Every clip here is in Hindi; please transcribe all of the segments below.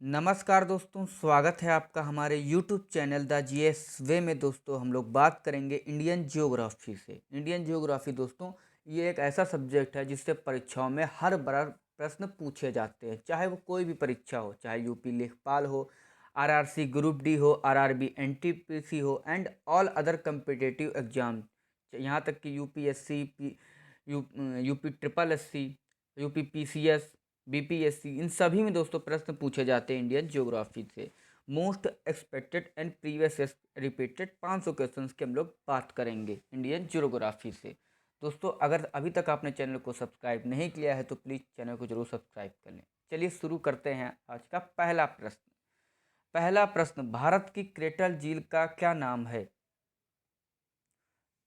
नमस्कार दोस्तों, स्वागत है आपका हमारे यूट्यूब चैनल द जीएस वे में। दोस्तों हम लोग बात करेंगे इंडियन जियोग्राफी से। इंडियन जियोग्राफी दोस्तों ये एक ऐसा सब्जेक्ट है जिससे परीक्षाओं में हर बार प्रश्न पूछे जाते हैं, चाहे वो कोई भी परीक्षा हो, चाहे यूपी लेखपाल हो, आरआरसी ग्रुप डी हो, आरआरबी एनटीपीसी हो and all other competitive exam. यहाँ तक कि UPSC UP triple SC, UP PCS, BPSC, इन सभी में दोस्तों प्रश्न पूछे जाते हैं इंडियन ज्योग्राफी से। Most expected and previous repeated 500 questions की हम लोग बात करेंगे इंडियन ज्योग्राफी से। दोस्तों अगर अभी तक आपने चैनल को सब्सक्राइब नहीं किया है तो प्लीज़ चैनल को जरूर सब्सक्राइब कर लें। चलिए शुरू करते हैं आज का पहला प्रश्न। पहला प्रश्न, भारत की क्रेटल झील का क्या नाम है?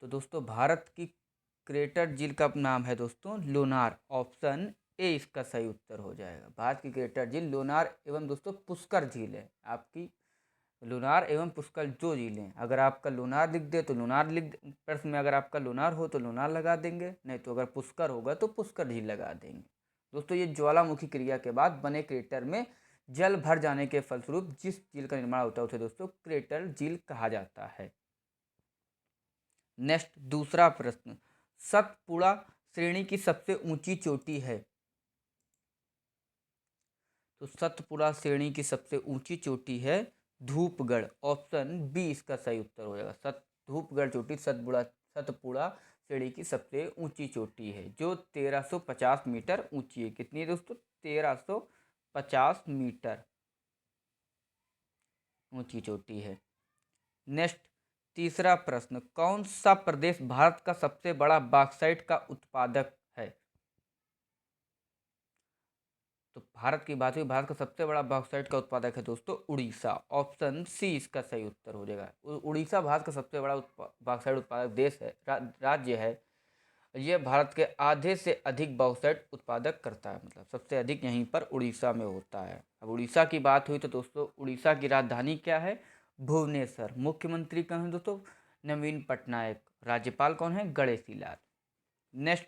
तो दोस्तों भारत की क्रेटर झील का नाम है दोस्तों लोनार। ऑप्शन ए इसका सही उत्तर हो जाएगा। भारत की क्रेटर झील लोनार एवं दोस्तों पुष्कर झील है आपकी। लोनार एवं पुष्कर दो झीलें, अगर आपका लोनार लिख दे तो लोनार लिख, प्रश्न में अगर आपका लोनार हो तो लोनार लगा देंगे, नहीं तो अगर पुष्कर होगा तो पुष्कर झील लगा देंगे। दोस्तों ये ज्वालामुखी क्रिया के बाद बने क्रेटर में जल भर जाने के फलस्वरूप जिस झील का निर्माण होता है उसे दोस्तों क्रेटर झील कहा जाता है। नेक्स्ट दूसरा प्रश्न, सतपुड़ा श्रेणी की सबसे ऊंची चोटी है? तो सतपुड़ा श्रेणी की सबसे ऊंची चोटी है धूपगढ़। ऑप्शन बी इसका सही उत्तर हो जाएगा। धूपगढ़ चोटी सतपुड़ा श्रेणी की सबसे ऊंची चोटी है जो 1350 मीटर ऊंची है। कितनी है दोस्तों? 1350 मीटर ऊंची चोटी है। नेक्स्ट तीसरा प्रश्न, कौन सा प्रदेश भारत का सबसे बड़ा बॉक्साइट का उत्पादक है? तो भारत की बात हुई, भारत का सबसे बड़ा बॉक्साइट का उत्पादक है दोस्तों उड़ीसा। ऑप्शन सी इसका सही उत्तर हो जाएगा। उड़ीसा भारत का सबसे बड़ा बॉक्साइट उत्पादक देश है, राज्य है। यह भारत के आधे से अधिक बॉक्साइट उत्पादक करता है, मतलब सबसे अधिक यहीं पर उड़ीसा में होता है। अब उड़ीसा की बात हुई तो दोस्तों उड़ीसा की राजधानी क्या है? भुवनेश्वर। मुख्यमंत्री कौन है दोस्तों? नवीन पटनायक। राज्यपाल कौन है? गणेशी लाल। नेक्स्ट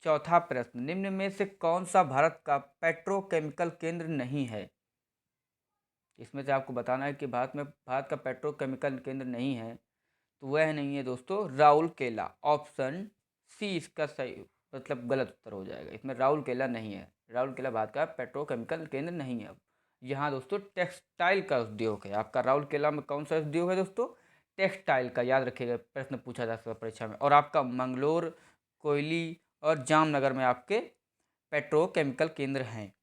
चौथा प्रश्न, निम्न में से कौन सा भारत का पेट्रोकेमिकल केंद्र नहीं है? इसमें से आपको बताना है कि भारत का पेट्रोकेमिकल केंद्र नहीं है, तो वह नहीं है दोस्तों राउरकेला। ऑप्शन सी इसका सही मतलब गलत उत्तर हो जाएगा। इसमें राउरकेला नहीं है। राउरकेला भारत का पेट्रोकेमिकल केंद्र नहीं है। यहाँ दोस्तों टेक्सटाइल का उद्योग है। आपका राउरकेला में कौन सा उद्योग है दोस्तों? टेक्सटाइल का। याद रखिएगा, प्रश्न पूछा जा सकता है परीक्षा में। और आपका मंगलोर, कोयली और जामनगर में आपके पेट्रोकेमिकल केंद्र हैं।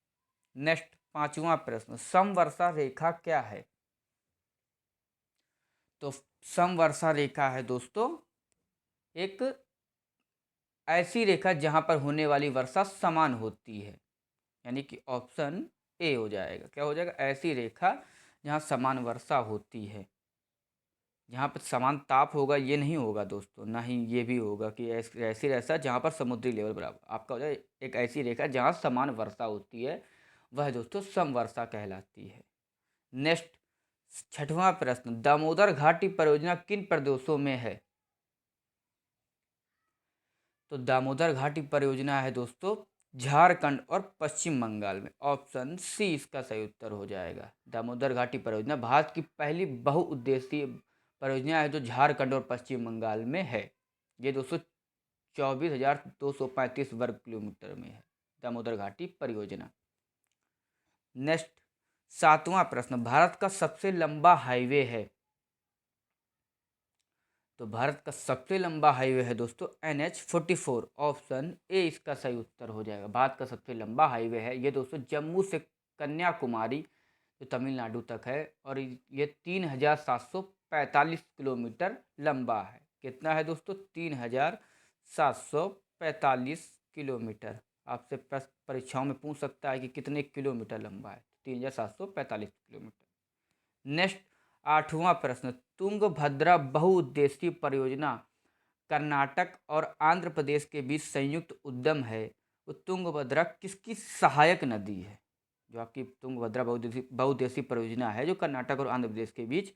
नेक्स्ट पांचवा प्रश्न, समवर्षा रेखा क्या है? तो समवर्षा रेखा है दोस्तों एक ऐसी रेखा जहां पर होने वाली वर्षा समान होती है, यानी कि ऑप्शन ए हो जाएगा। क्या हो जाएगा? ऐसी रेखा जहां समान वर्षा होती है। जहाँ पर समान ताप होगा ये नहीं होगा दोस्तों, ना ही ये भी होगा कि ऐसी रेखा जहाँ पर समुद्री लेवल बराबर। आपका हो जाए एक ऐसी रेखा जहाँ समान वर्षा होती है, वह दोस्तों समवर्षा कहलाती है। नेक्स्ट छठवां प्रश्न, दामोदर घाटी परियोजना किन प्रदेशों में है? तो दामोदर घाटी परियोजना है दोस्तों झारखंड और पश्चिम बंगाल में। ऑप्शन सी इसका सही उत्तर हो जाएगा। दामोदर घाटी परियोजना भारत की पहली बहुउद्देशीय परियोजना है जो झारखंड और पश्चिम बंगाल में है। ये दोस्तों 24,235 वर्ग किलोमीटर में है दामोदर घाटी परियोजना। नेक्स्ट सातवां प्रश्न, भारत का सबसे लंबा हाईवे है? तो भारत का सबसे लंबा हाईवे है दोस्तों NH-44। ऑप्शन ए इसका सही उत्तर हो जाएगा। भारत का सबसे लंबा हाईवे है ये दोस्तों जम्मू से कन्याकुमारी जो तमिलनाडु तक है, और ये 3,745 किलोमीटर लंबा है। कितना है दोस्तों? 3,745 किलोमीटर। आपसे परीक्षाओं में पूछ सकता है कि कितने किलोमीटर लंबा है। 3,745 किलोमीटर। नेक्स्ट आठवां प्रश्न, तुंगभद्रा बहुउद्देशीय परियोजना कर्नाटक और आंध्र प्रदेश के बीच संयुक्त उद्यम है। वो तुंगभद्रा किसकी सहायक नदी है? जो आपकी तुंगभद्रा बहुउद्देशीय परियोजना है जो कर्नाटक और आंध्र प्रदेश के बीच,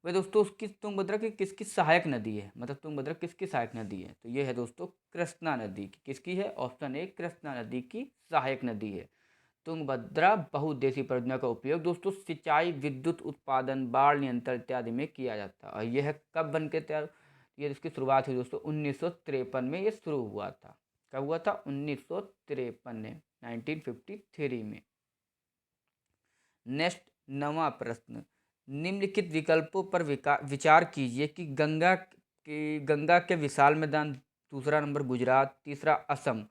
वह दोस्तों उसकी तुंगभद्रा की किसकी सहायक नदी है? मतलब तुंगभद्रा किसकी सहायक नदी है? तो ये है दोस्तों कृष्णा नदी की। किसकी है? ऑप्शन ए कृष्णा नदी की सहायक नदी है। तुंगभद्रा बहुउद्देशीय परियोजना का उपयोग दोस्तों सिंचाई, विद्युत उत्पादन, बाढ़ नियंत्रण इत्यादि में किया जाता है। और यह कब बन के तैयार, ये इसकी शुरुआत हुई दोस्तों 1953 में ये शुरू हुआ था। कब हुआ था? 1953 में, 1953 में। नेक्स्ट 9वां प्रश्न, निम्नलिखित विकल्पों पर विचार कीजिए कि गंगा के विशाल मैदान, दूसरा नंबर गुजरात, तीसरा असम,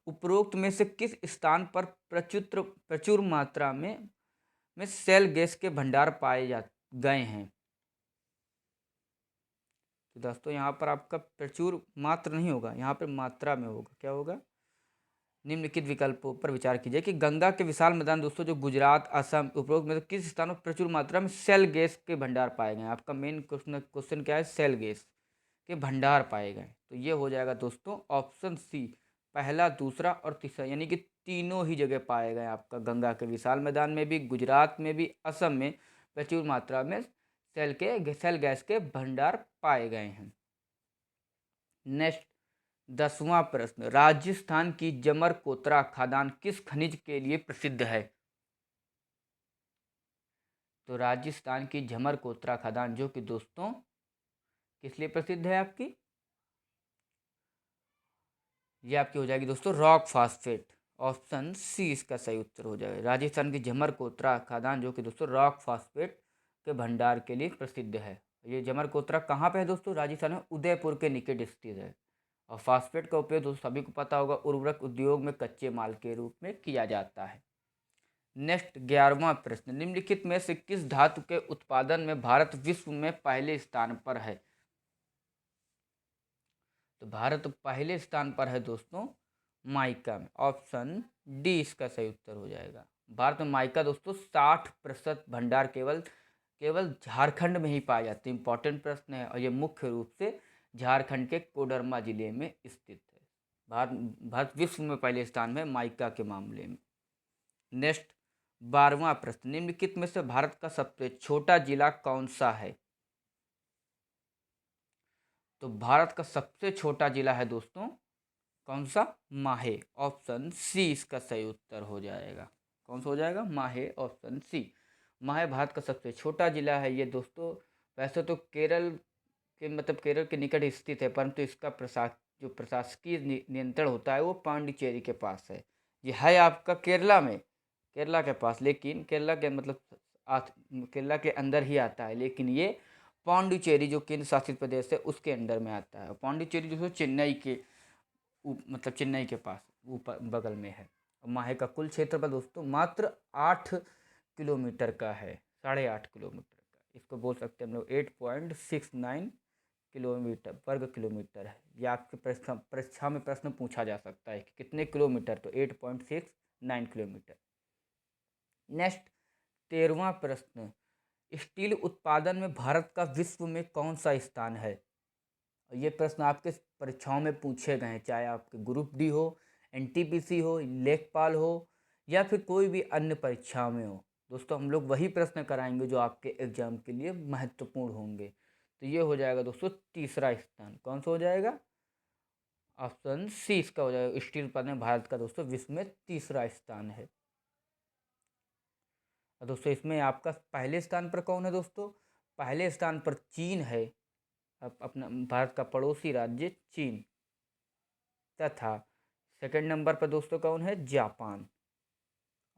उपरोक्त में से किस स्थान पर प्रचुर मात्रा में सेल गैस के भंडार पाए गए हैं? तो दोस्तों यहाँ पर आपका प्रचुर मात्रा नहीं होगा, यहाँ पर मात्रा में होगा। क्या होगा? निम्नलिखित विकल्पों पर विचार कीजिए कि गंगा के विशाल मैदान दोस्तों जो गुजरात, असम, उपरोक्त में से किस स्थान पर प्रचुर मात्रा में सेल गैस के भंडार पाए गए? आपका मेन क्वेश्चन क्या है? सेल गैस के भंडार पाए गए। तो ये हो जाएगा दोस्तों ऑप्शन सी, पहला, दूसरा और तीसरा, यानी कि तीनों ही जगह पाए गए। आपका गंगा के विशाल मैदान में भी, गुजरात में भी, असम में प्रचुर मात्रा में सेल गैस के भंडार पाए गए हैं। नेक्स्ट 10वां प्रश्न, राजस्थान की जमरकोतरा खदान किस खनिज के लिए प्रसिद्ध है? तो राजस्थान की जमरकोतरा खदान जो कि दोस्तों किस लिए प्रसिद्ध है आपकी? ये आपकी हो जाएगी दोस्तों रॉक फास्फेट। ऑप्शन सी इसका सही उत्तर हो जाएगा। राजस्थान की जमरकोतरा खदान जो कि दोस्तों रॉक फास्फेट के भंडार के लिए प्रसिद्ध है। ये जमरकोतरा कहाँ पे है दोस्तों? राजस्थान में उदयपुर के निकट स्थित है। और फास्फेट का उपयोग दोस्तों सभी को पता होगा उर्वरक उद्योग में कच्चे माल के रूप में किया जाता है। नेक्स्ट 11वां प्रश्न, निम्नलिखित में से किस धातु के उत्पादन में भारत विश्व में पहले स्थान पर है? तो भारत पहले स्थान पर है दोस्तों माइका में। ऑप्शन डी इसका सही उत्तर हो जाएगा। भारत में माइका दोस्तों 60% भंडार केवल झारखंड में ही पाए जाते हैं। इंपॉर्टेंट प्रश्न है और ये मुख्य रूप से झारखंड के कोडरमा जिले में स्थित है। भारत विश्व में पहले स्थान में माइका के मामले में। नेक्स्ट 12वां प्रश्न, निम्नलिखित में से भारत का सबसे छोटा जिला कौन सा है? तो भारत का सबसे छोटा जिला है दोस्तों कौन सा? माहे। ऑप्शन सी इसका सही उत्तर हो जाएगा। कौन सा हो जाएगा? माहे। ऑप्शन सी, माहे भारत का सबसे छोटा जिला है। ये दोस्तों वैसे तो केरल के निकट स्थित है, परंतु इसका जो प्रशासकीय नियंत्रण होता है वो पांडिचेरी के पास है। ये है आपका केरला के पास, लेकिन केरला के अंदर ही आता है, लेकिन ये पांडिचेरी जो केंद्र शासित प्रदेश है उसके अंडर में आता है। पांडिचेरी जो है चेन्नई के पास ऊपर बगल में है। माहे का कुल क्षेत्रफल दोस्तों मात्र 8 किलोमीटर का है, 8.5 किलोमीटर का। इसको बोल सकते हैं हम लोग 8.69 वर्ग किलोमीटर है। ये आपके परीक्षा में प्रश्न पूछा जा सकता है कि कितने किलोमीटर, तो 8.69 किलोमीटर। नेक्स्ट 13वां प्रश्न, स्टील उत्पादन में भारत का विश्व में कौन सा स्थान है? ये प्रश्न आपके परीक्षाओं में पूछे गए हैं, चाहे आपके ग्रुप डी हो, एनटीपीसी हो, लेखपाल हो या फिर कोई भी अन्य परीक्षाओं में हो। दोस्तों हम लोग वही प्रश्न कराएंगे जो आपके एग्जाम के लिए महत्वपूर्ण होंगे। तो ये हो जाएगा दोस्तों तीसरा स्थान। कौन सा हो जाएगा? ऑप्शन सी इसका हो जाएगा। स्टील उत्पादन में भारत का दोस्तों विश्व में तीसरा स्थान है। दोस्तों इसमें आपका पहले स्थान पर कौन है दोस्तों? पहले स्थान पर चीन है, अपना भारत का पड़ोसी राज्य चीन, तथा सेकंड नंबर पर दोस्तों कौन है? जापान।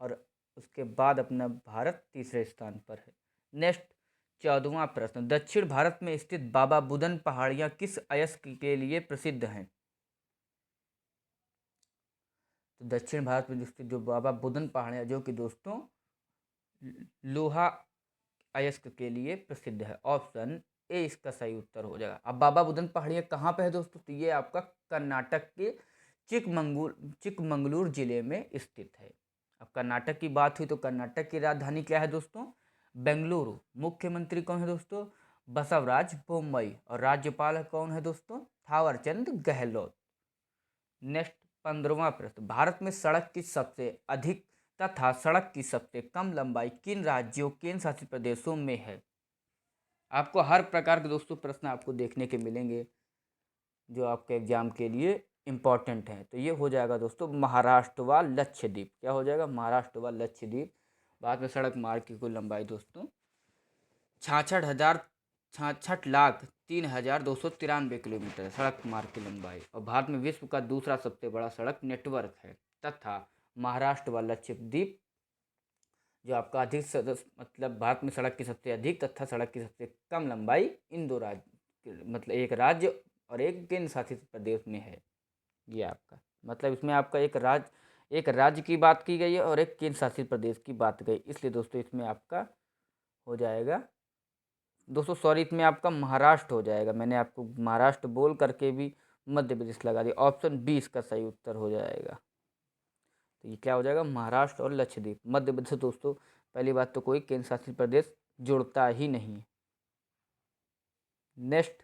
और उसके बाद अपना भारत तीसरे स्थान पर है। नेक्स्ट 14वां प्रश्न, दक्षिण भारत में स्थित बाबा बुदन पहाड़ियाँ किस अयस्क के लिए प्रसिद्ध हैं? तो दक्षिण भारत में स्थित जो बाबा बुदन पहाड़ियाँ जो कि दोस्तों लोहा अयस्क के लिए प्रसिद्ध है। ऑप्शन ए इसका सही उत्तर हो जाएगा। अब बाबा बुदन पहाड़ियाँ कहाँ पे है दोस्तों? तो ये आपका कर्नाटक के चिकमंगलूर जिले में स्थित है। अब कर्नाटक की बात हुई तो कर्नाटक की राजधानी क्या है दोस्तों? बेंगलुरु। मुख्यमंत्री कौन है दोस्तों? बसवराज बोम्मई। और राज्यपाल कौन है दोस्तों? थावरचंद गहलोत। नेक्स्ट 15वां प्रश्न, भारत में सड़क की सबसे अधिक तथा सड़क की सबसे कम लंबाई किन राज्यों केंद्र शासित प्रदेशों में है? आपको हर प्रकार के दोस्तों प्रश्न आपको देखने के मिलेंगे जो आपके एग्जाम के लिए इम्पॉर्टेंट हैं। तो ये हो जाएगा दोस्तों महाराष्ट्र व लक्षद्वीप। क्या हो जाएगा? महाराष्ट्र व लक्षद्वीप। बाद में सड़क मार्ग की कुल लंबाई दोस्तों 66,63,293 किलोमीटर है सड़क मार्ग की लंबाई, और भारत में विश्व का दूसरा सबसे बड़ा सड़क नेटवर्क है। तथा महाराष्ट्र व लक्षद्वीप जो आपका मतलब भारत में सड़क की सबसे अधिक तथा सड़क की सबसे कम लंबाई इन दो राज्य, मतलब एक राज्य और एक केंद्र शासित प्रदेश में है। ये आपका मतलब इसमें आपका एक राज्य की बात की गई है और एक केंद्र शासित प्रदेश की बात गई, इसलिए दोस्तों इसमें आपका हो जाएगा दोस्तों, सॉरी, इसमें आपका महाराष्ट्र हो जाएगा। मैंने आपको महाराष्ट्र बोल करके भी मध्य प्रदेश लगा दिया। ऑप्शन बी इसका सही उत्तर हो जाएगा। तो ये क्या हो जाएगा? महाराष्ट्र और लक्षद्वीप। मध्य प्रदेश दोस्तों पहली बात तो कोई केंद्र शासित प्रदेश जुड़ता ही नहीं। नेक्स्ट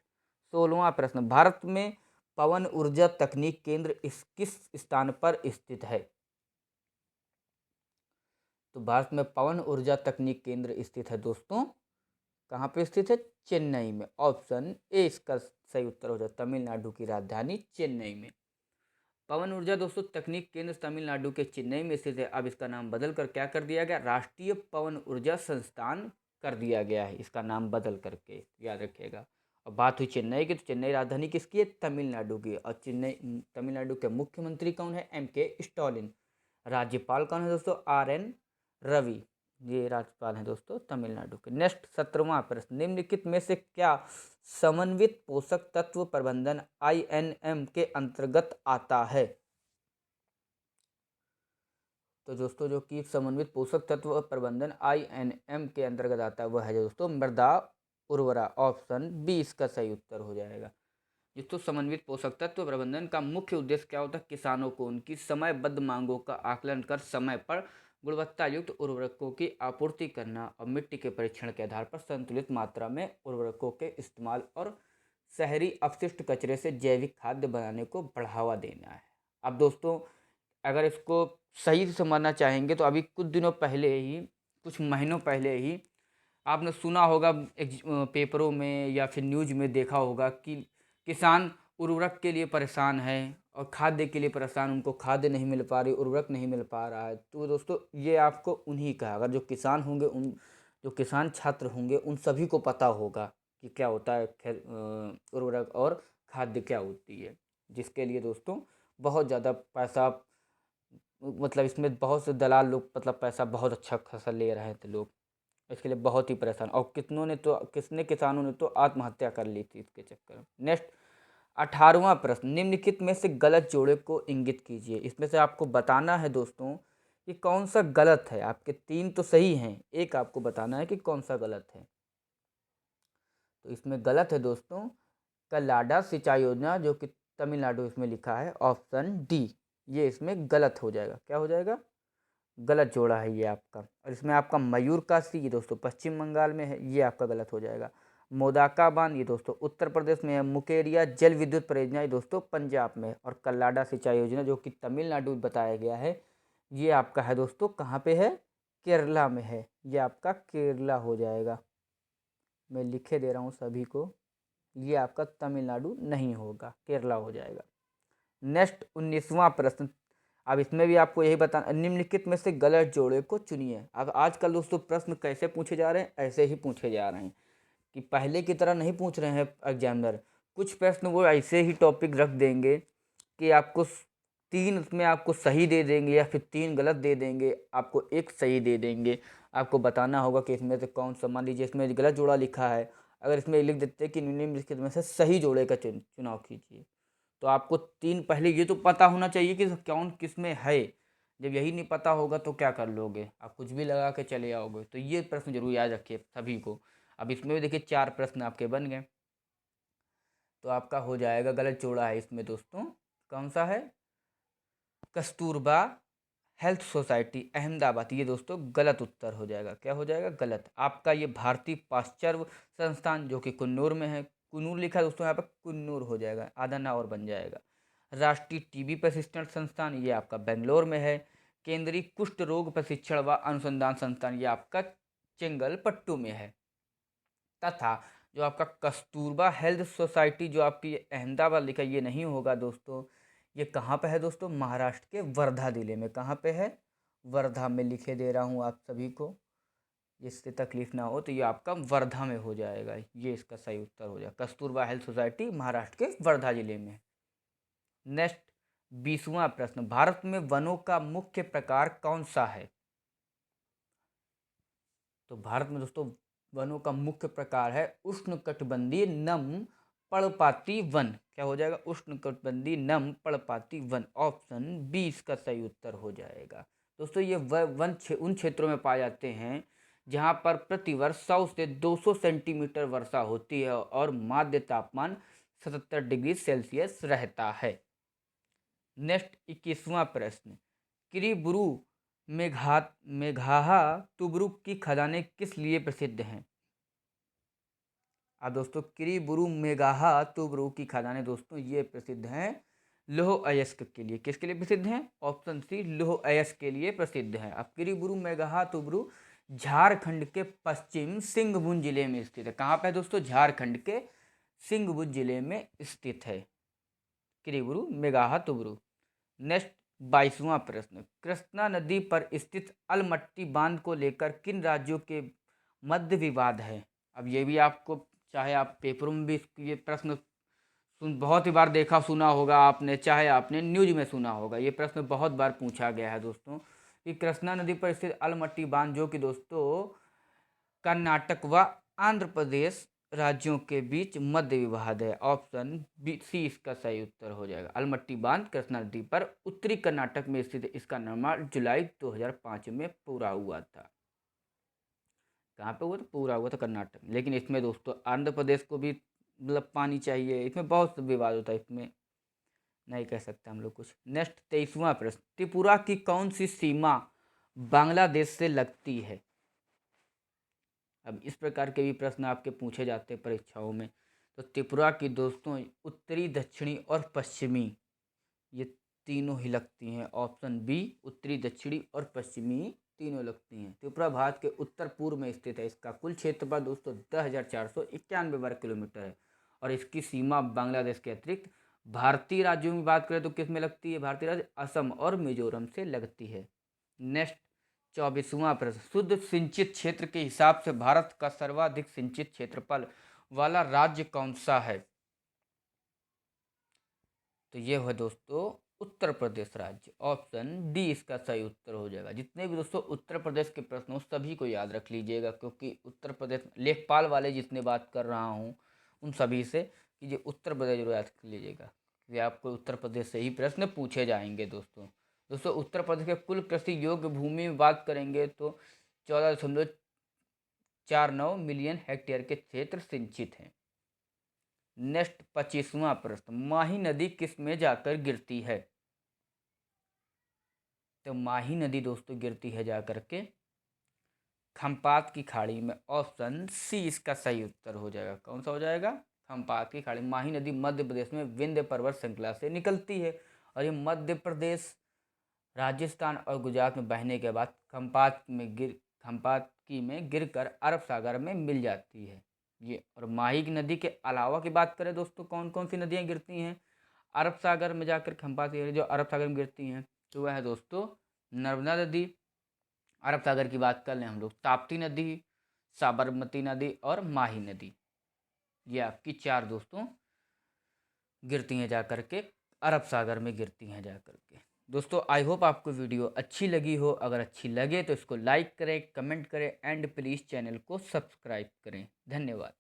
16वां प्रश्न, भारत में पवन ऊर्जा तकनीक केंद्र किस स्थान पर स्थित है? तो भारत में पवन ऊर्जा तकनीक केंद्र स्थित है दोस्तों, कहाँ पे स्थित है? चेन्नई में। ऑप्शन ए इसका सही उत्तर हो जाए, तमिलनाडु की राजधानी चेन्नई में। पवन ऊर्जा दोस्तों तकनीक केंद्र तमिलनाडु के चेन्नई में स्थित है। अब इसका नाम बदल कर क्या कर दिया गया? राष्ट्रीय पवन ऊर्जा संस्थान कर दिया गया है, इसका नाम बदल करके, याद रखिएगा। और बात हुई चेन्नई की, तो चेन्नई राजधानी किसकी है? तमिलनाडु की। और तमिलनाडु के मुख्यमंत्री कौन है? MK Stalin. राज्यपाल कौन है दोस्तों? RN रवि। ये राज्यपाल हैं दोस्तों तमिलनाडु के। नेक्स्ट 17वां प्रश्न, निम्नलिखित में से क्या समन्वित पोषक तत्व प्रबंधन INM के अंतर्गत आता है? तो दोस्तों जो कि समन्वित पोषक तत्व प्रबंधन INM के अंतर्गत आता है वह है दोस्तों मृदा उर्वरा। ऑप्शन बी इसका सही उत्तर हो जाएगा। दोस्तों समन्वित पोषक तत्व प्रबंधन का मुख्य उद्देश्य क्या होता है? किसानों को उनकी समयबद्ध मांगों का आकलन कर समय पर गुणवत्ता युक्त उर्वरकों की आपूर्ति करना और मिट्टी के परीक्षण के आधार पर संतुलित मात्रा में उर्वरकों के इस्तेमाल और शहरी अपशिष्ट कचरे से जैविक खाद्य बनाने को बढ़ावा देना है। अब दोस्तों अगर इसको सही से समझना चाहेंगे तो अभी कुछ दिनों पहले ही, कुछ महीनों पहले ही आपने सुना होगा पेपरों में या फिर न्यूज में देखा होगा कि किसान उर्वरक के लिए परेशान है और खाद्य के लिए परेशान, उनको खाद्य नहीं मिल पा रही, उर्वरक नहीं मिल पा रहा है। तो दोस्तों ये आपको उन्हीं का, अगर जो किसान होंगे, उन जो किसान छात्र होंगे उन सभी को पता होगा कि क्या होता है उर्वरक और खाद्य क्या होती है, जिसके लिए दोस्तों बहुत ज़्यादा पैसा, मतलब इसमें बहुत से दलाल लोग मतलब पैसा बहुत अच्छा खासा ले रहे थे लोग, इसके लिए बहुत ही परेशान, और कितने किसानों ने तो आत्महत्या कर ली थी इसके चक्कर में। नेक्स्ट 18वां प्रश्न, निम्नलिखित में से गलत जोड़े को इंगित कीजिए। इसमें से आपको बताना है दोस्तों कि कौन सा गलत है। आपके 3 तो सही हैं, एक आपको बताना है कि कौन सा गलत है। तो इसमें गलत है दोस्तों कल्लाडा सिंचाई योजना, जो कि तमिलनाडु इसमें लिखा है। ऑप्शन डी ये इसमें गलत हो जाएगा। क्या हो जाएगा? गलत जोड़ा है ये आपका। और इसमें आपका मयूरकाशी, ये दोस्तों पश्चिम बंगाल में है, ये आपका गलत हो जाएगा। मोदाका बांध ये दोस्तों उत्तर प्रदेश में है। मुकेरिया जल विद्युत परियोजना ये दोस्तों पंजाब में है। और कल्लाडा सिंचाई योजना जो कि तमिलनाडु में बताया गया है, ये आपका है दोस्तों कहाँ पे है? केरला में है। ये आपका केरला हो जाएगा। मैं लिखे दे रहा हूँ सभी को, ये आपका तमिलनाडु नहीं होगा, केरला हो जाएगा। नेक्स्ट 19वां प्रश्न, अब इसमें भी आपको यही बताना, निम्नलिखित में से गलत जोड़े को चुनिए। अब आजकल दोस्तों प्रश्न कैसे पूछे जा रहे हैं? ऐसे ही पूछे जा रहे हैं कि पहले की तरह नहीं पूछ रहे हैं एग्जामिनर। कुछ प्रश्न वो ऐसे ही टॉपिक रख देंगे कि आपको 3 उसमें आपको सही दे देंगे या फिर 3 गलत दे देंगे, आपको एक सही दे देंगे। आपको बताना होगा कि इसमें से कौन सा, मान लीजिए इसमें गलत जोड़ा लिखा है, अगर इसमें लिख देते कि निम्नलिखित में से सही जोड़े का चुनाव कीजिए, तो आपको 3 पहले ये तो पता होना चाहिए कि कौन किस में है। जब यही नहीं पता होगा तो क्या कर लोगे? आप कुछ भी लगा के चले आओगे। तो ये प्रश्न जरूर याद रखिए सभी को। अब इसमें भी देखिए 4 प्रश्न आपके बन गए, तो आपका हो जाएगा गलत जोड़ा है इसमें दोस्तों, कौन सा है? कस्तूरबा हेल्थ सोसाइटी अहमदाबाद, ये दोस्तों गलत उत्तर हो जाएगा। क्या हो जाएगा? गलत। आपका ये भारतीय पाश्चर्य संस्थान जो कि कुन्नूर में है, कुन्नूर लिखा है दोस्तों, यहाँ पर कुन्नूर हो जाएगा, आधा ना और बन जाएगा। राष्ट्रीय टीबी प्रशिक्षण संस्थान ये आपका बेंगलोर में है। केंद्रीय कुष्ठ रोग प्रशिक्षण व अनुसंधान संस्थान ये आपका चेंगलपट्टू में है। तथा जो आपका कस्तूरबा हेल्थ सोसाइटी जो आपकी अहमदाबाद लिखा, ये नहीं होगा दोस्तों, ये कहाँ पे है दोस्तों? महाराष्ट्र के वर्धा जिले में। कहाँ पे है? वर्धा में लिखे दे रहा हूँ आप सभी को, जिससे तकलीफ ना हो। तो ये आपका वर्धा में हो जाएगा, ये इसका सही उत्तर हो जाएगा। कस्तूरबा हेल्थ सोसाइटी महाराष्ट्र के वर्धा जिले में। नेक्स्ट 20वां प्रश्न, भारत में वनों का मुख्य प्रकार कौन सा है? तो भारत में दोस्तों वनों का मुख्य प्रकार है उष्णकटिबंधीय नम पर्णपाती वन। क्या हो जाएगा? उष्णकटिबंधीय नम पर्णपाती वन। ऑप्शन बी इसका सही उत्तर हो जाएगा। दोस्तों ये वन उन क्षेत्रों में पाए जाते हैं जहां पर प्रतिवर्ष 100 से 200 सेंटीमीटर वर्षा होती है और माध्य तापमान 77 डिग्री सेल्सियस रहता है। नेक्स्ट 21वां प्रश्न, किरीबुरू मेघाहा तुबरू की खदानें किस लिए प्रसिद्ध हैं? अब दोस्तों किरीबुरू मेघाहा तुबरू की खदानें दोस्तों ये प्रसिद्ध हैं लौह अयस्क के लिए। किसके लिए प्रसिद्ध हैं? ऑप्शन सी, लौह अयस्क के लिए प्रसिद्ध है। अब किरीबुरू मेघाहा तुबरू झारखंड के पश्चिम सिंहभूम जिले में स्थित है। कहाँ पे है दोस्तों? झारखंड के सिंहभूम जिले में स्थित है किरीबुरू मेघाहा तुबरू। नेक्स्ट 22वां प्रश्न, कृष्णा नदी पर स्थित अलमट्टी बांध को लेकर किन राज्यों के मध्य विवाद है? अब ये भी आपको, चाहे आप पेपरों में भी ये प्रश्न बहुत ही बार देखा सुना होगा आपने, चाहे आपने न्यूज में सुना होगा, ये प्रश्न बहुत बार पूछा गया है दोस्तों कि कृष्णा नदी पर स्थित अलमट्टी बांध जो कि दोस्तों कर्नाटक व आंध्र प्रदेश राज्यों के बीच मध्य विवाद है। ऑप्शन सी इसका सही उत्तर हो जाएगा। अलमट्टी बांध कृष्णा नदी पर उत्तरी कर्नाटक में स्थित है। इसका निर्माण जुलाई 2005 में पूरा हुआ था। कहाँ पे हुआ था? पूरा हुआ था कर्नाटक में। लेकिन इसमें दोस्तों आंध्र प्रदेश को भी मतलब पानी चाहिए, इसमें बहुत विवाद होता है, इसमें नहीं कह सकते हम लोग कुछ। नेक्स्ट 23वां प्रश्न, त्रिपुरा की कौन सी सीमा बांग्लादेश से लगती है? अब इस प्रकार के भी प्रश्न आपके पूछे जाते हैं परीक्षाओं में। तो त्रिपुरा की दोस्तों उत्तरी, दक्षिणी और पश्चिमी ये तीनों ही लगती हैं। ऑप्शन बी, उत्तरी, दक्षिणी और पश्चिमी तीनों लगती हैं। त्रिपुरा भारत के उत्तर पूर्व में स्थित है। इसका कुल क्षेत्रफल दोस्तों 10,491 वर्ग किलोमीटर है और इसकी सीमा बांग्लादेश के अतिरिक्त भारतीय राज्यों में बात करें तो किस में लगती है? भारतीय राज्य असम और मिजोरम से लगती है। नेक्स्ट 24वां प्रश्न, शुद्ध सिंचित क्षेत्र के हिसाब से भारत का सर्वाधिक सिंचित क्षेत्रफल वाला राज्य कौन सा है? तो ये है दोस्तों उत्तर प्रदेश राज्य। ऑप्शन डी इसका सही उत्तर हो जाएगा। जितने भी दोस्तों उत्तर प्रदेश के प्रश्न हो सभी को याद रख लीजिएगा, क्योंकि उत्तर प्रदेश लेखपाल वाले जितने बात कर रहा हूँ उन सभी से कि ये उत्तर प्रदेश जरूर याद कर लीजिएगा, क्योंकि आपको उत्तर प्रदेश से ही प्रश्न पूछे जाएंगे दोस्तों। दोस्तों उत्तर प्रदेश के कुल कृषि योग्य भूमि में बात करेंगे तो 14.49 मिलियन हेक्टेयर के क्षेत्र सिंचित हैं। नेक्स्ट 25वां प्रश्न, माही नदी किस में जाकर गिरती है? तो माही नदी दोस्तों गिरती है जाकर के खम्पात की खाड़ी में। ऑप्शन सी इसका सही उत्तर हो जाएगा। कौन सा हो जाएगा? खम्पात की खाड़ी। माही नदी मध्य प्रदेश में विंध्य पर्वत श्रृंखला से निकलती है और ये मध्य प्रदेश, राजस्थान और गुजरात में बहने के बाद खम्पात की में गिरकर अरब सागर में मिल जाती है ये। और माही की नदी के अलावा की बात करें दोस्तों कौन कौन सी नदियाँ गिरती हैं अरब सागर में जाकर? खम्पात जो अरब सागर में गिरती हैं तो वह है दोस्तों नर्मदा नदी। अरब सागर की बात कर लें हम लोग, ताप्ती नदी, साबरमती नदी और माही नदी। ये आपकी चार दोस्तों गिरती हैं जाकर के अरब सागर में गिरती हैं जाकर के। दोस्तों आई होप आपको वीडियो अच्छी लगी हो। अगर अच्छी लगे तो इसको लाइक करें, कमेंट करें एंड प्लीज़ चैनल को सब्सक्राइब करें। धन्यवाद।